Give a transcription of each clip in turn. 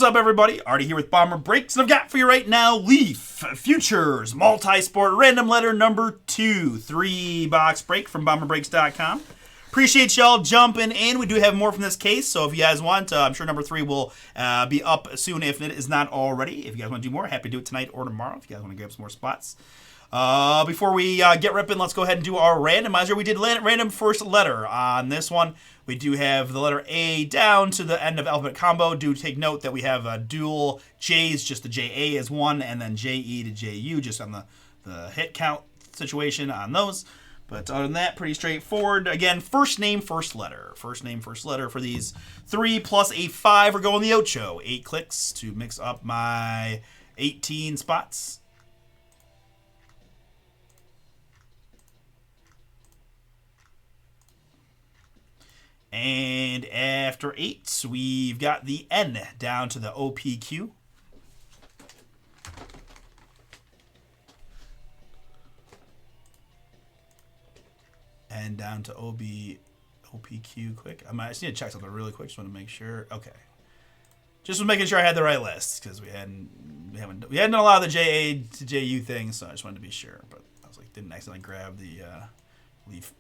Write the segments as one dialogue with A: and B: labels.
A: What's up, everybody? Artie here with Bomber Breaks, and I've got for you right now Leaf Futures Multi-Sport Random Letter number 2. 3-box break from BomberBreaks.com. Appreciate y'all jumping in. We do have more from this case, so if you guys want, I'm sure number 3 will be up soon if it is not already. If you guys want to do more, happy to do it tonight or tomorrow if you guys want to grab some more spots. Before we get ripping, let's go ahead and do our randomizer. We did random first letter on this one. We do have the letter A down to the end of alphabet combo. Do take note that we have dual J's, just the JA is one, and then JE to JU, just on the hit count situation on those. But other than that, pretty straightforward. Again, first name, first letter. First name, first letter for these 3 plus a 5. We're going the Ocho. 8 clicks to mix up my 18 spots. And after 8, we've got the N down to the OPQ. And down to OPQ quick. I just need to check something really quick. Just want to make sure. Okay. Just was making sure I had the right list because we hadn't done a lot of the JA to JU things, so I just wanted to be sure. But I was like, didn't accidentally grab the Leaf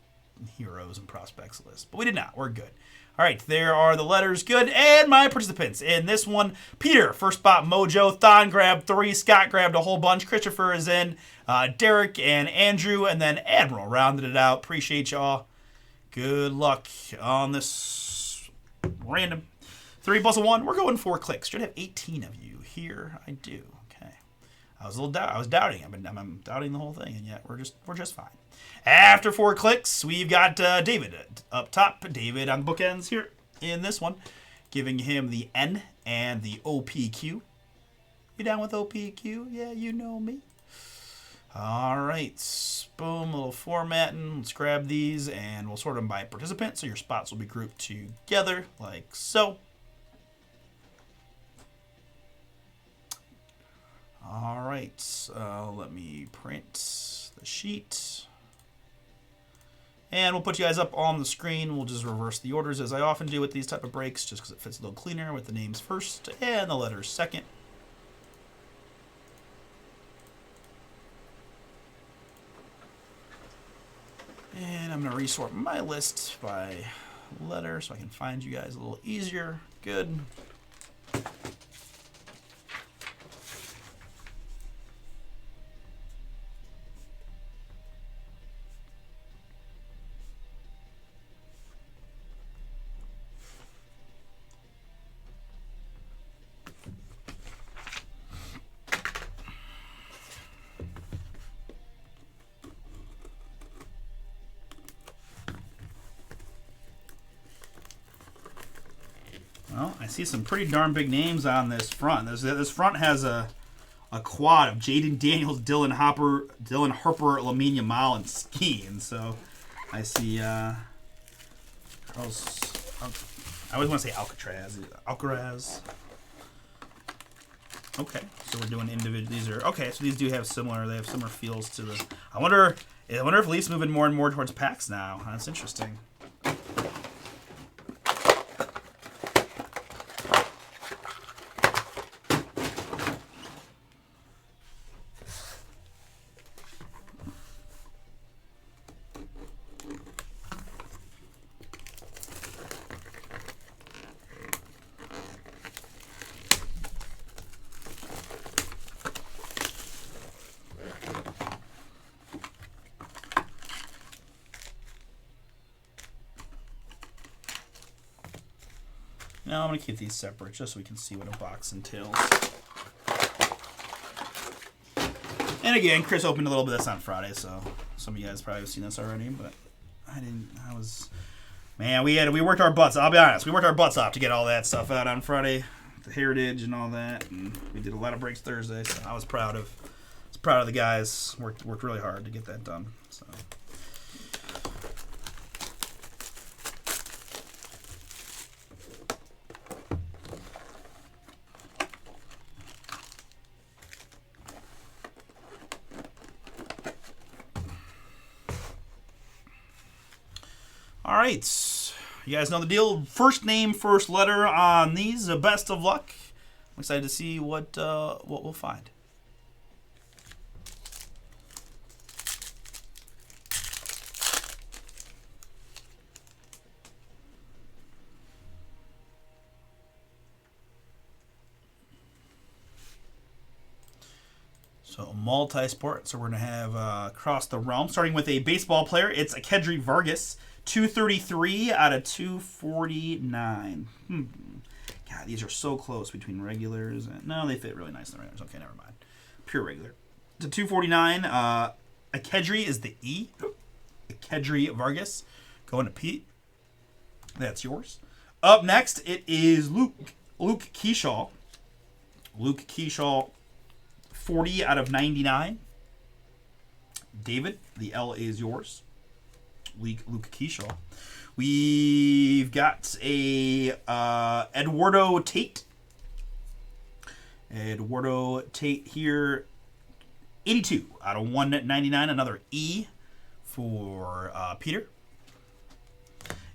A: Heroes and Prospects list, but we did not. We're good. All right, there are the letters. Good. And my participants in this one: Peter, first spot, Mojo. Thon grabbed 3. Scott grabbed a whole bunch. Christopher is in. Derek and Andrew, and then Admiral rounded it out. Appreciate y'all. Good luck on this random 3 plus a 1. We're going 4 clicks. Should have 18 of you here. I do. Okay. I was doubting. I'm doubting the whole thing, and yet we're just fine. After 4 clicks, we've got David up top. David on the bookends here in this one, giving him the N and the OPQ. You down with OPQ? Yeah, you know me. All right, boom, a little formatting. Let's grab these, and we'll sort them by participant, so your spots will be grouped together, like so. All right, let me print the sheet. And we'll put you guys up on the screen. We'll just reverse the orders as I often do with these type of breaks, just because it fits a little cleaner with the names first and the letters second. And I'm going to resort my list by letter so I can find you guys a little easier. Good. Well, I see some pretty darn big names on this front. This front has a quad of Jaden Daniels, Dylan Harper, Lamine Yamal, and Skeen. So I see Carlos. I always want to say Alcaraz. Okay, so we're doing individual. These are okay. So these do have similar. They have similar feels to the. I wonder if Leafs moving more and more towards packs now. That's interesting. Now I'm going to keep these separate just so we can see what a box entails. And again, Chris opened a little bit of this on Friday, so some of you guys probably have seen this already, but I didn't. Man, we worked our butts. I'll be honest, we worked our butts off to get all that stuff out on Friday, the Heritage and all that, and we did a lot of breaks Thursday. So I was proud of the guys. Worked really hard to get that done. So. All right, you guys know the deal. First name, first letter on these. Best of luck. excited to see what we'll find. So multi-sport. So we're going to have across the realm, starting with a baseball player. It's Akedri Vargas, 233 out of 249. God, these are so close between regulars. No, they fit really nice in the regulars. Okay, never mind. Pure regular. To 249, Akedri is the E. Akedri Vargas. Going to Pete. That's yours. Up next, it is Luke Keyshaw. Luke Keyshaw, 40 out of 99. David, the L is yours. Luke Keyshaw. We've got a Eduardo Tate. Eduardo Tate here, 82 out of 199. Another E for Peter.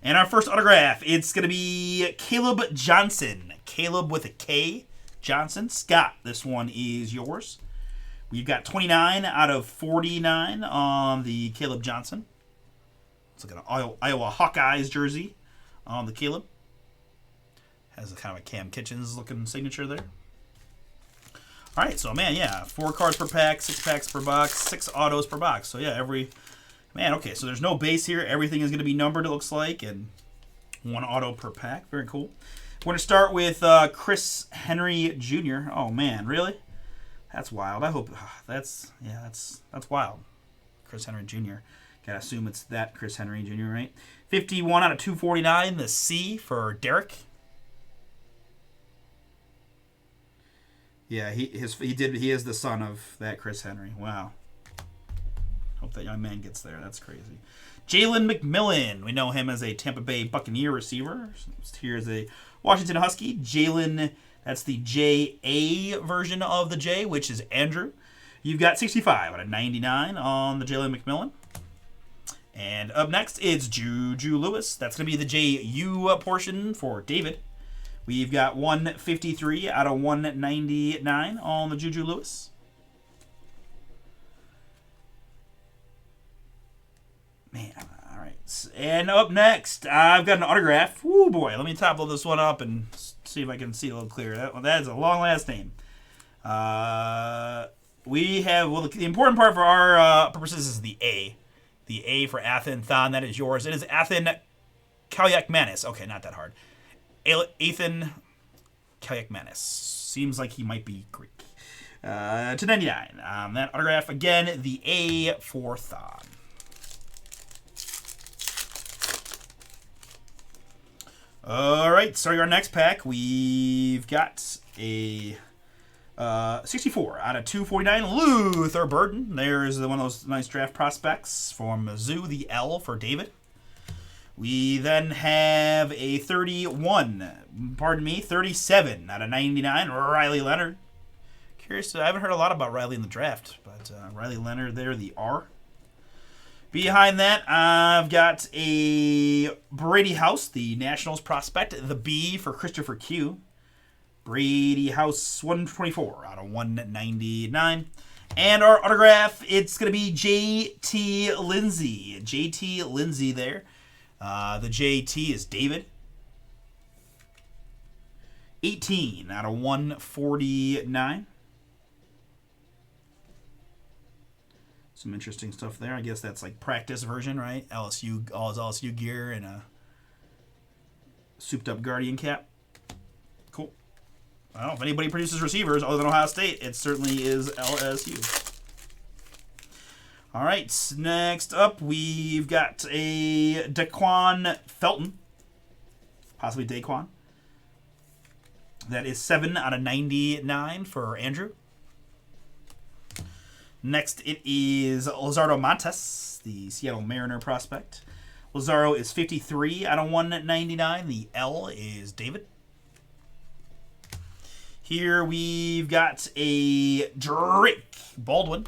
A: And our first autograph, it's going to be Caleb Johnson. Caleb with a K. Johnson. Scott, this one is yours. We've got 29 out of 49 on the Caleb Johnson. It's like an Iowa Hawkeyes jersey on the Caleb. Has a kind of a Cam Kitchens looking signature there. All right, so man, yeah, 4 cards per pack, 6 packs per box, 6 autos per box. So yeah, okay, so there's no base here. Everything is going to be numbered, it looks like, and 1 auto per pack. Very cool. We're going to start with Chris Henry Jr. Oh man, really? That's wild. I hope that's wild. Chris Henry Jr. Gotta assume it's that Chris Henry Jr., right? 51 out of 249. The C for Derek. Yeah, he is the son of that Chris Henry. Wow. Hope that young man gets there. That's crazy. Jalen McMillan. We know him as a Tampa Bay Buccaneer receiver. Here's a Washington Husky. Jalen, that's the J-A version of the J, which is Andrew. You've got 65 out of 99 on the Jalen McMillan. And up next, it's Juju Lewis. That's going to be the J-U portion for David. We've got 153 out of 199 on the Juju Lewis. Man, all right. And up next, I've got an autograph. Woo, boy. Let me topple this one up and see if I can see a little clearer. That is a long last name. We have, well, the important part for our purposes is the A. The A for Athen Thon, that is yours. It is Athen Kalyakmanis. Okay, not that hard. Athen Kalyakmanis. Seems like he might be Greek. To 99. That autograph, again, the A for Thon. All right, starting our next pack, we've got a 64 out of 249. Luther Burden. There's one of those nice draft prospects from Mizzou, the L for David. We then have a 37 out of 99. Riley Leonard. Curious, I haven't heard a lot about Riley in the draft, but Riley Leonard there, the R. Behind that, I've got a Brady House, the Nationals prospect, the B for Christopher Q. Brady House, 124 out of 199. And our autograph, it's going to be J.T. Lindsay. J.T. Lindsay there. The J.T. is David. 18 out of 149. Some interesting stuff there. I guess that's like practice version, right? LSU, all his LSU gear and a souped up Guardian cap. Cool. Well, if anybody produces receivers other than Ohio State, it certainly is LSU. All right, next up, we've got a Daquan Felton, possibly Daquan. That is 7 out of 99 for Andrew. Next, it is Lazardo Montes, the Seattle Mariner prospect. Lazaro is 53 out of 199. The L is David. Here we've got a Drake Baldwin.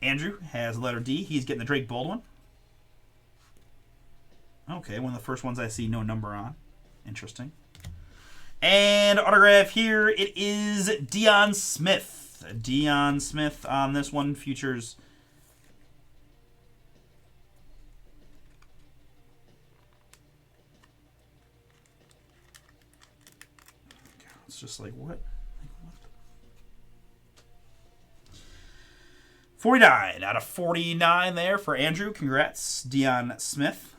A: Andrew has letter D. He's getting the Drake Baldwin. Okay, one of the first ones I see no number on. Interesting. And autograph here, it is Deion Smith. Deion Smith on this one, Futures. It's just like, what? 49 out of 49 there for Andrew. Congrats, Deion Smith.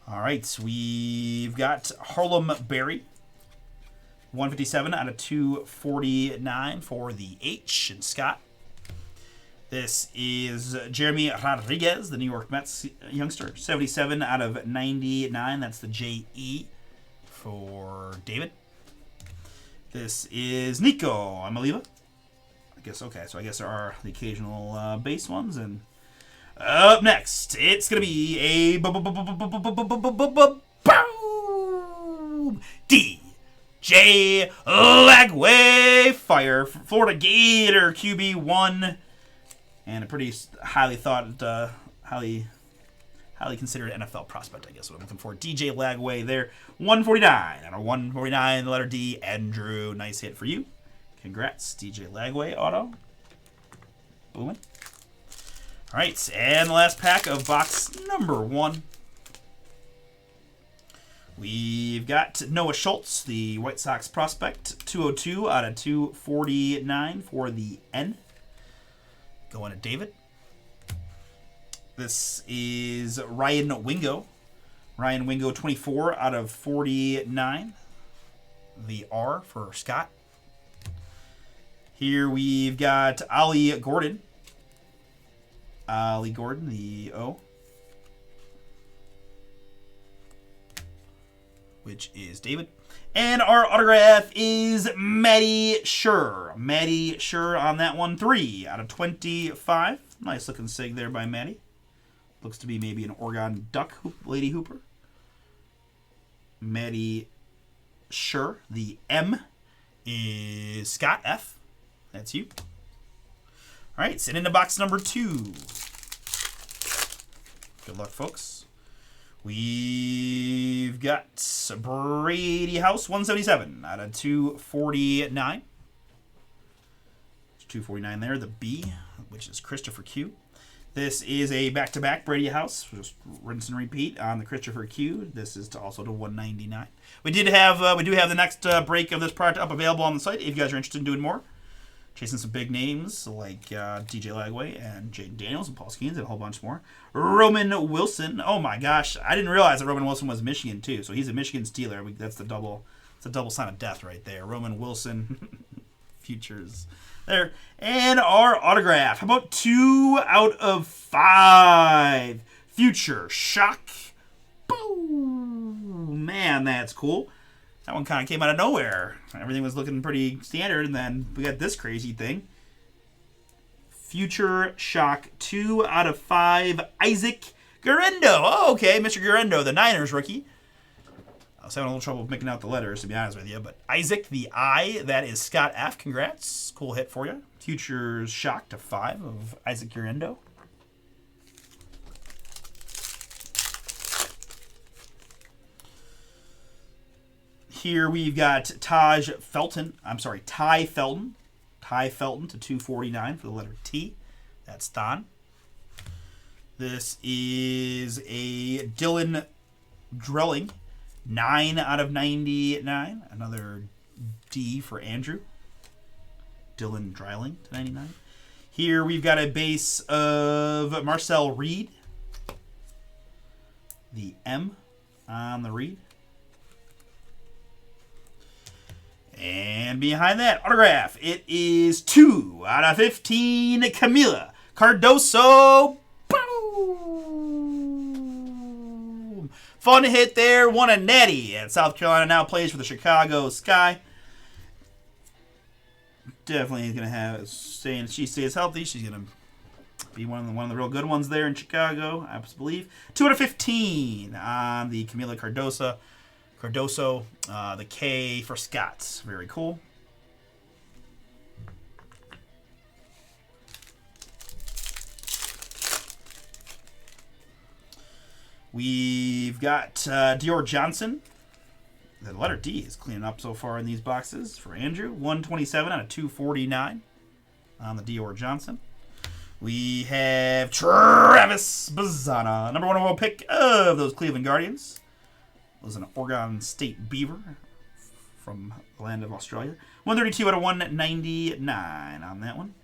A: All right, we've got Harlem Berry. 157 out of 249 for the H and Scott. This is Jeremy Rodriguez, the New York Mets youngster. 77 out of 99. That's the JE for David. This is Nico Amaliva. I guess, okay, so I guess there are the occasional base ones. And up next, it's going to be a boom! DJ Lagway Fire. Florida Gator QB1. And a pretty highly thought, highly considered NFL prospect, I guess what I'm looking for. DJ Lagway there. 149 out of 149, the letter D. Andrew, nice hit for you. Congrats, DJ Lagway auto. Booming. All right, and the last pack of box number 1. We've got Noah Schultz, the White Sox prospect. 202 out of 249 for the N. Going to David. This is Ryan Wingo. Ryan Wingo, 24 out of 49. The R for Scott. Here we've got Ollie Gordon. Ollie Gordon, the O. Which is David. And our autograph is Matty Sure. Matty Sure on that one. 3 out of 25. Nice looking sig there by Matty. Looks to be maybe an Oregon Duck Lady Hooper. Matty Sure. The M is Scott F. That's you. All right, send into box number 2. Good luck, folks. We've got Brady House, 177 out of 249. 249 there, the B, which is Christopher Q. This is a back-to-back Brady House, just rinse and repeat on the Christopher Q. This is also to 199. We do have the next break of this product up available on the site if you guys are interested in doing more. Chasing some big names like DJ Lagway and Jaden Daniels and Paul Skeens and a whole bunch more. Roman Wilson. Oh my gosh, I didn't realize that Roman Wilson was Michigan too. So he's a Michigan Steeler. That's the double. It's a double sign of death right there. Roman Wilson, Futures there, and our autograph. How about 2 out of 5? Future Shock. Boom, man, that's cool. That one kind of came out of nowhere. Everything was looking pretty standard, and then we got this crazy thing. Future Shock, 2 out of 5. Isaac Guerrero. Oh, okay, Mr. Guerrero, the Niners rookie. I was having a little trouble making out the letters, to be honest with you. But Isaac, the I, that is Scott F. Congrats. Cool hit for you. Future Shock to 5 of Isaac Guerrero. Here we've got Ty Felton. Ty Felton to 249 for the letter T. That's Don. This is a Dylan Drilling. 9 out of 99. Another D for Andrew. Dylan Drilling to 99. Here we've got a base of Marcel Reed. The M on the Reed. And behind that autograph, it is 2 out of 15. Camila Cardoso. Boom! Fun hit there. Won a natty at South Carolina. Now plays for the Chicago Sky. Definitely going to have, saying she stays healthy. She's going to be one of the real good ones there in Chicago, I believe. 2 out of 15 on the Camila Cardoso, the K for Scott's. Very cool. We've got Dior Johnson. The letter D is cleaning up so far in these boxes for Andrew. 127 out of 249 on the Dior Johnson. We have Travis Bazzana, number 1 overall pick of those Cleveland Guardians. Was an Oregon State Beaver from the land of Australia. 132 out of 199 on that one.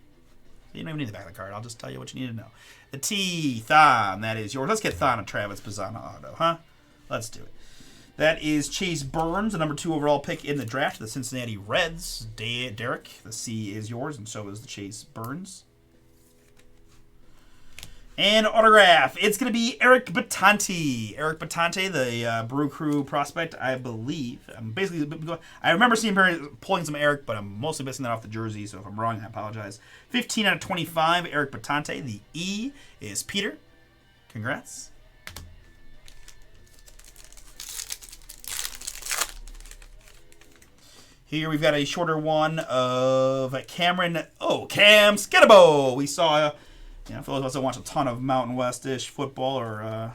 A: You don't even need the back of the card. I'll just tell you what you need to know. The T, Thon, that is yours. Let's get Thon and Travis Bazzana auto, huh? Let's do it. That is Chase Burns, the number 2 overall pick in the draft, the Cincinnati Reds. Derek, the C is yours, and so is the Chase Burns. And autograph, it's going to be Eric Batante. Eric Batante, the Brew Crew prospect, I believe. I remember seeing pulling some Eric, but I'm mostly missing that off the jersey, so if I'm wrong, I apologize. 15 out of 25, Eric Batante. The E is Peter. Congrats. Here we've got a shorter one of Cameron. Oh, Cam Skidabo. We saw... for those of us that watch a ton of Mountain West-ish football, or,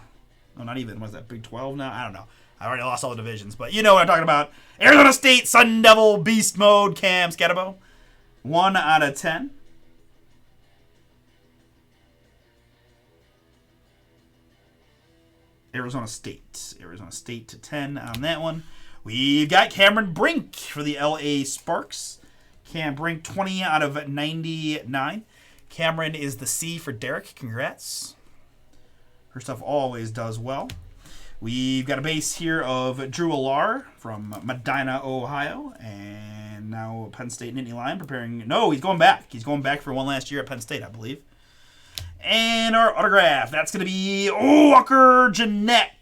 A: no, not even, was that Big 12 now? I don't know. I already lost all the divisions, but you know what I'm talking about. Arizona State Sun Devil Beast Mode, Cam Skadabo. 1 out of 10. Arizona State to 10 on that one. We've got Cameron Brink for the LA Sparks. Cam Brink, 20 out of 99. Cameron is the C for Derek. Congrats. Her stuff always does well. We've got a base here of Drew Alar from Medina, Ohio. And now Penn State Nittany Lion preparing... No, he's going back. He's going back for one last year at Penn State, I believe. And our autograph, that's going to be Walker Jeanette.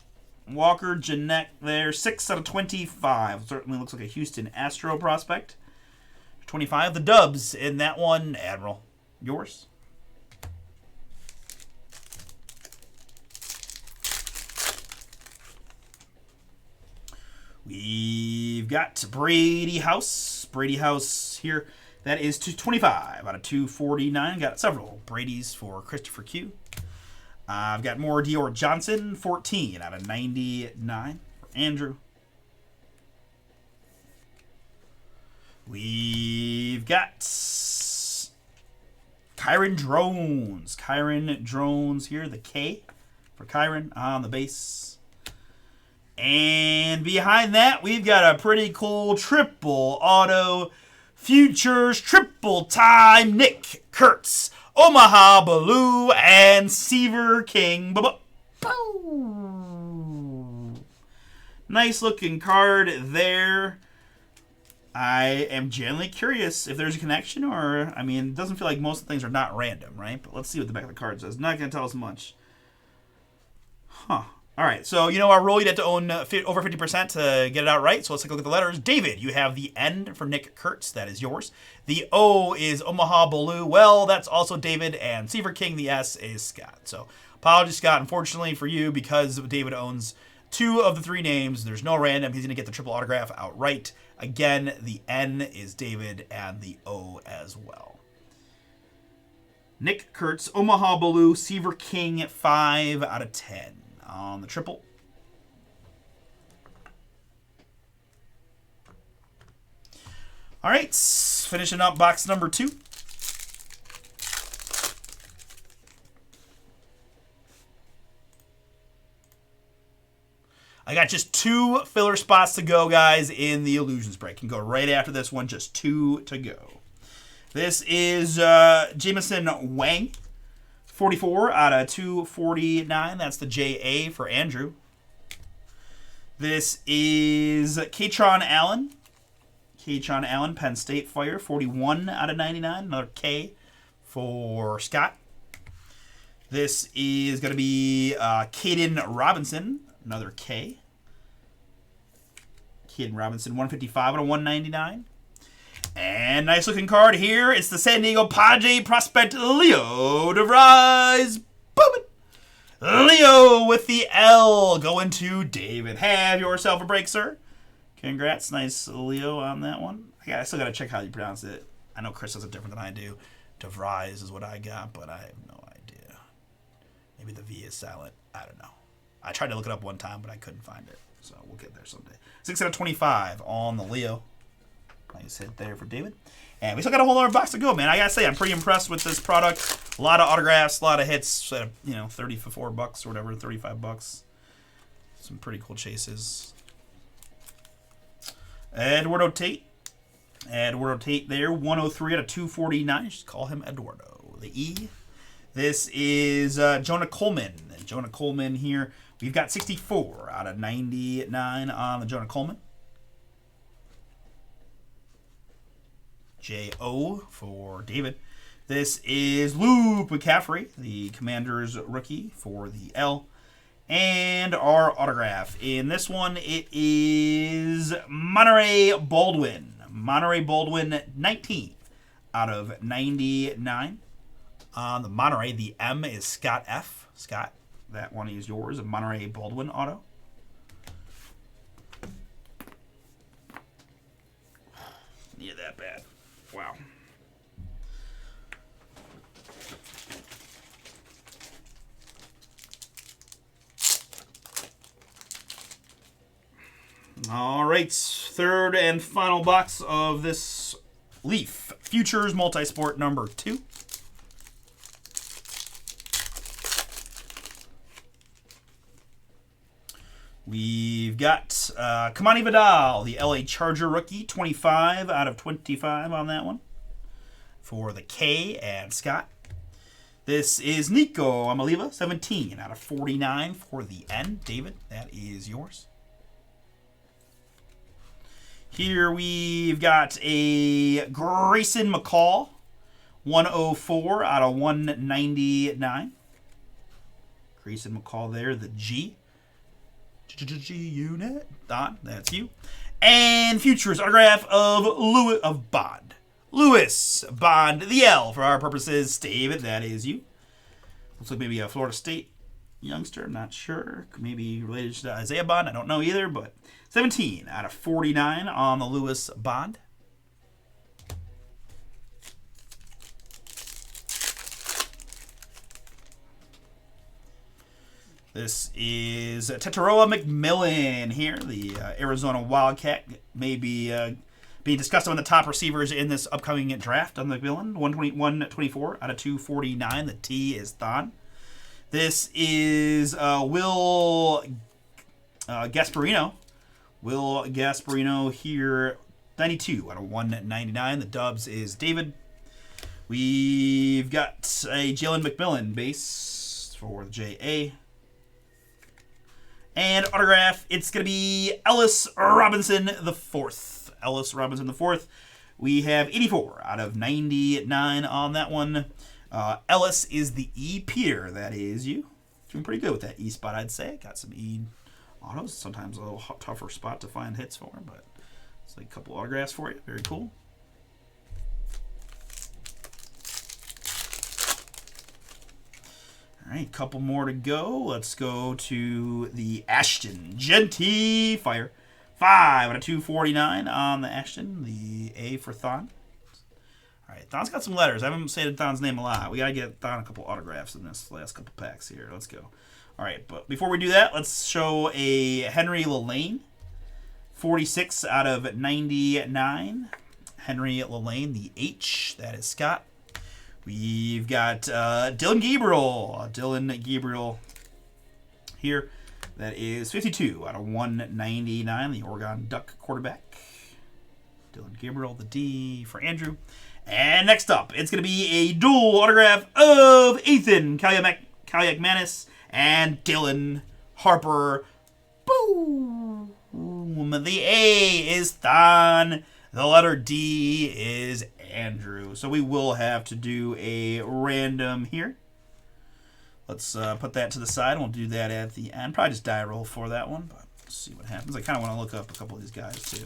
A: Walker Jeanette there, 6 out of 25. Certainly looks like a Houston Astro prospect. 25, the Dubs in that one, Admiral. Yours. We've got Brady House. Brady House here. That is 225 out of 249. Got several Brady's for Christopher Q. I've got more Dior Johnson. 14 out of 99 for Andrew. We've got Kyron Drones. Kyron Drones here. The K for Kyron on the base. And behind that, we've got a pretty cool triple auto futures triple time Nick Kurtz, Omaha Baloo, and Seaver King. Nice looking card there. I am genuinely curious if there's a connection, or, I mean, it doesn't feel like most of the things are not random, right? But let's see what the back of the card says. Not going to tell us much. Huh. All right, so you know our rule, you'd have to own over 50% to get it out right. So let's take a look at the letters. David, you have the N for Nick Kurtz. That is yours. The O is Omaha Baloo. Well, that's also David. And Seaver King, the S is Scott. So apologies, Scott. Unfortunately for you, because David owns 2 of the 3 names, there's no random. He's going to get the triple autograph outright. Again, the N is David and the O as well. Nick Kurtz, Omaha Baloo, Seaver King, 5 out of 10. On the triple. All right, finishing up box number 2. I got just 2 filler spots to go, guys, in the Illusions break. Can go right after this one, just 2 to go. This is Jamison Wang. 44 out of 249. That's the JA for Andrew. This is Katron Allen. Katron Allen, Penn State Fire. 41 out of 99. Another K for Scott. This is going to be Caden Robinson. Another K. Caden Robinson, 155 out of 199. And nice looking card here. It's the San Diego Padre prospect Leo DeVries. Boom! Leo with the L going to David. Have yourself a break, sir. Congrats. Nice Leo on that one. I still got to check how you pronounce it. I know Chris does it different than I do. DeVries is what I got, but I have no idea. Maybe the V is silent. I don't know. I tried to look it up one time, but I couldn't find it. So we'll get there someday. 6 out of 25 on the Leo. Nice hit there for David. And we still got a whole other box to go, man. I gotta say, I'm pretty impressed with this product. A lot of autographs, a lot of hits. 34 bucks or whatever, 35 bucks. Some pretty cool chases. Eduardo Tate. Eduardo Tate there, 103 out of 249. Just call him Eduardo. The E. This is Jonah Coleman. Jonah Coleman here. We've got 64 out of 99 on the Jonah Coleman. J.O. for David. This is Luke McCaffrey, the Commanders rookie for the L. And our autograph. In this one, it is Monterey Baldwin. Monterey Baldwin, 19 out of 99. On the Monterey, the M is Scott F. Scott, that one is yours. A Monterey Baldwin auto. Need that bad. Wow. All right, third and final box of this Leaf Futures Multisport number 2. We've got Kamani Vidal, the LA Charger rookie, 25 out of 25 on that one for the K and Scott. This is Nico Amaliva, 17 out of 49 for the N. David, that is yours. Here we've got a Grayson McCall, 104 out of 199. Grayson McCall there, the G. G unit. Don, that's you. And Futures autograph of Bond. Lewis Bond, the L for our purposes. David, that is you. Looks like maybe a Florida State youngster. I'm not sure. Maybe related to Isaiah Bond. I don't know either, but 17 out of 49 on the Lewis Bond. This is Tetaroa McMillan here, the Arizona Wildcat. Maybe being discussed on the top receivers in this upcoming draft on McMillan. 124 out of 249. The T is Thon. This is Will Gasparino. Will Gasparino here, 92 out of 199. The Dubs is David. We've got a Jalen McMillan base for the JA. And autograph, it's going to be Ellis Robinson the fourth. Ellis Robinson the fourth. We have 84 out of 99 on that one. Ellis is the E. Peter. That is you. Doing pretty good with that E spot, I'd say. Got some E autos. Sometimes a little tougher spot to find hits for, but it's like a couple autographs for you. Very cool. All right, couple more to go. Let's go to the Ashton Genty Fire. 5 out of 249 on the Ashton. The A for Thon. All right, Thon's got some letters. I haven't said Thon's name a lot. We got to get Thon a couple autographs in this last couple packs here. Let's go. All right, but before we do that, let's show a Henry Lelane. 46 out of 99. Henry Lelane, the H. That is Scott. We've got Dylan Gabriel. Dylan Gabriel here. That is 52 out of 199. The Oregon Duck quarterback. Dylan Gabriel, the D for Andrew. And next up, it's going to be a dual autograph of Ethan Kaliakmanis and Dylan Harper. Boom. The A is Thon. The letter D is Andrew. So we will have to do a random here. Let's put that to the side. We'll do that at the end. Probably just die roll for that one, but let's see what happens. I kind of want to look up a couple of these guys too.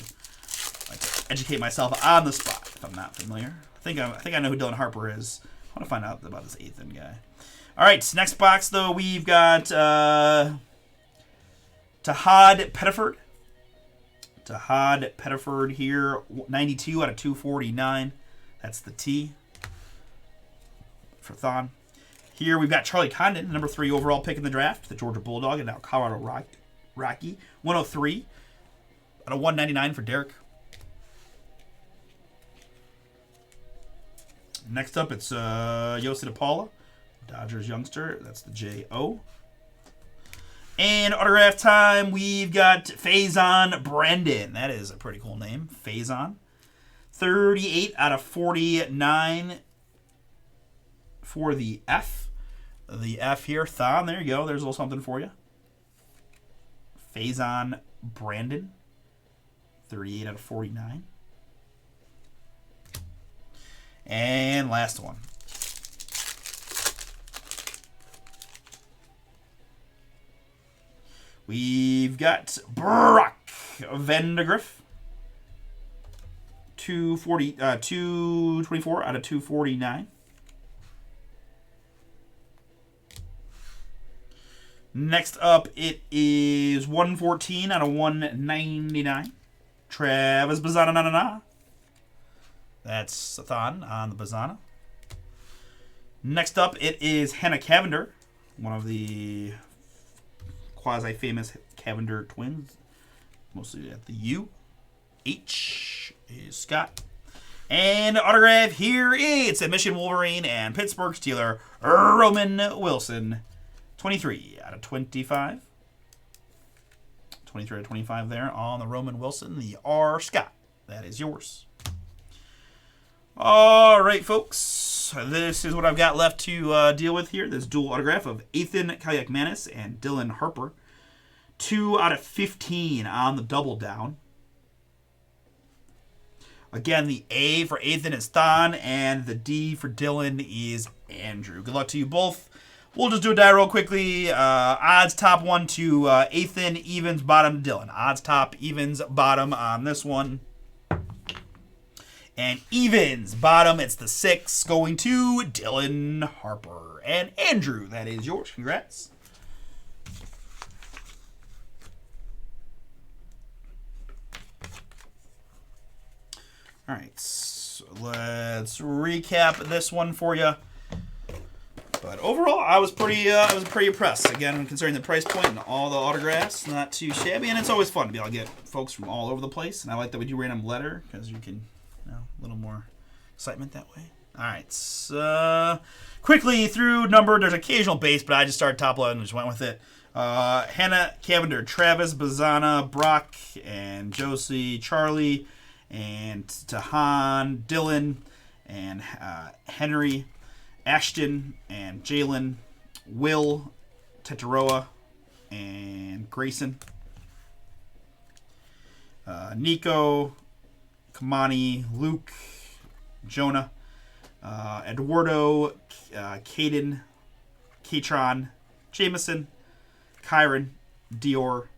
A: I like to educate myself on the spot if I'm not familiar. I think I know who Dylan Harper is. I want to find out about this Ethan guy. All right, next box though, we've got Tahad Pettiford. Tahad Pettiford here, 92 out of 249. That's the T for Thon. Here we've got Charlie Condon, number 3 overall pick in the draft, the Georgia Bulldog, and now Colorado Rocky. 103 out of 199 for Derek. Next up, it's Yossi DePaula, Dodgers youngster. That's the J.O. And autograph time, we've got Faison Brandon. That is a pretty cool name, Faison. 38 out of 49 for the F. The F here, Thon. There you go. There's a little something for you. Faison Brandon. 38 out of 49. And last one. We've got Brock Vandegrift. 224 out of 249. Next up, it is 114 out of 199. Travis Bazzana. That's a thon on the Bazzana. Next up, it is Hannah Cavender, one of the quasi-famous Cavender twins, mostly at the U. H is Scott. And autograph here, it's a Michigan Wolverine and Pittsburgh Steeler, Roman Wilson. 23 out of 25. 23 out of 25 there on the Roman Wilson, the R. Scott. That is yours. All right, folks. This is what I've got left to deal with here. This dual autograph of Ethan Kayakmanis and Dylan Harper. 2 out of 15 on the double down. Again, the A for Ethan is Thon, and the D for Dylan is Andrew. Good luck to you both. We'll just do a die roll quickly. Odds top 1 to Ethan, evens bottom to Dylan. Odds top, evens bottom on this one. And evens bottom, it's the 6 going to Dylan Harper. And Andrew, that is yours. Congrats. All right, so let's recap this one for you. But overall, I was pretty impressed. Again, considering the price point and all the autographs, not too shabby. And it's always fun to be able to get folks from all over the place. And I like that we do random letter because you can, a little more excitement that way. All right, so quickly through numbered. There's occasional base, but I just started top load and just went with it. Hannah Cavender, Travis Bazzana, Brock, and Josie, Charlie, and Tahan, Dylan, and Henry, Ashton, and Jalen, Will, Tetaroa, and Grayson, Nico, Kamani, Luke, Jonah, Eduardo, Caden, Katron, Jameson, Kyron, Dior,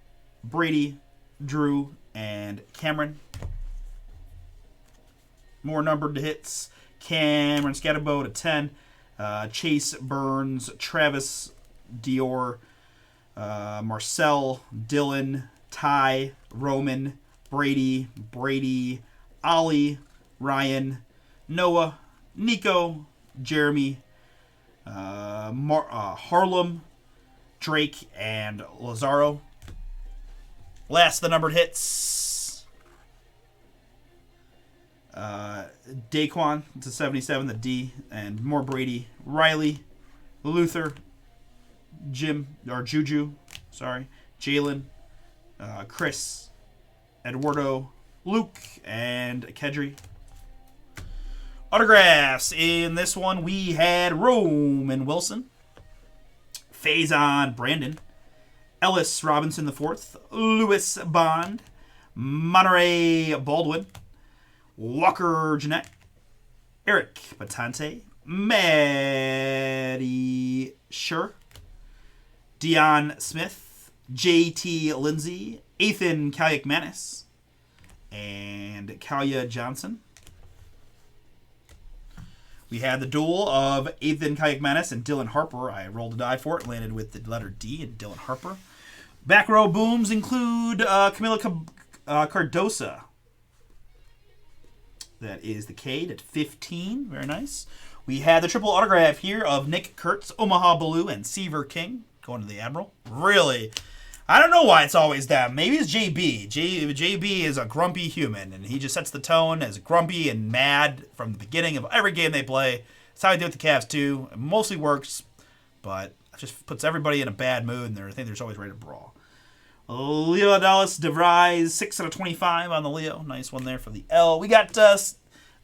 A: Brady, Drew, and Cameron. More numbered hits. Cameron Scatterbo to 10. Chase Burns, Travis, Dior, Marcel, Dylan, Ty, Roman, Brady, Ollie, Ryan, Noah, Nico, Jeremy, Harlem, Drake, and Lazaro. Last, the numbered hits. Daquan to 77, the D, and more Brady, Riley, Luther, Juju, Jalen, Chris, Eduardo, Luke, and Kedry. Autographs. In this one, we had Roman Wilson, Faison Brandon, Ellis Robinson IV, Lewis Bond, Monterey Baldwin, Walker Jeanette, Eric Batante, Maddie Schur, Dion Smith, JT Lindsay, Ethan Kayakmanis, and Kalia Johnson. We had the duel of Ethan Kayakmanis and Dylan Harper. I rolled a die for it, landed with the letter D and Dylan Harper. Back row booms include Camila Cardosa. That is the K at 15. Very nice. We had the triple autograph here of Nick Kurtz, Omaha Blue, and Seaver King going to the Admiral. Really? I don't know why it's always them. Maybe it's JB. JB is a grumpy human, and he just sets the tone as grumpy and mad from the beginning of every game they play. That's how he did with the Cavs, too. It mostly works, but it just puts everybody in a bad mood, and I think they're just always ready to brawl. Leo Dallas DeVries, 6 out of 25 on the Leo. Nice one there for the L. We got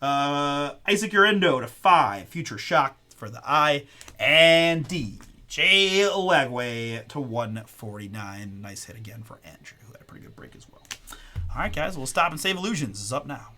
A: Isaac Urindo to 5. Future Shock for the I. And D. J. Lagway to 149. Nice hit again for Andrew, who had a pretty good break as well. All right, guys, we'll stop and save illusions. Is up now.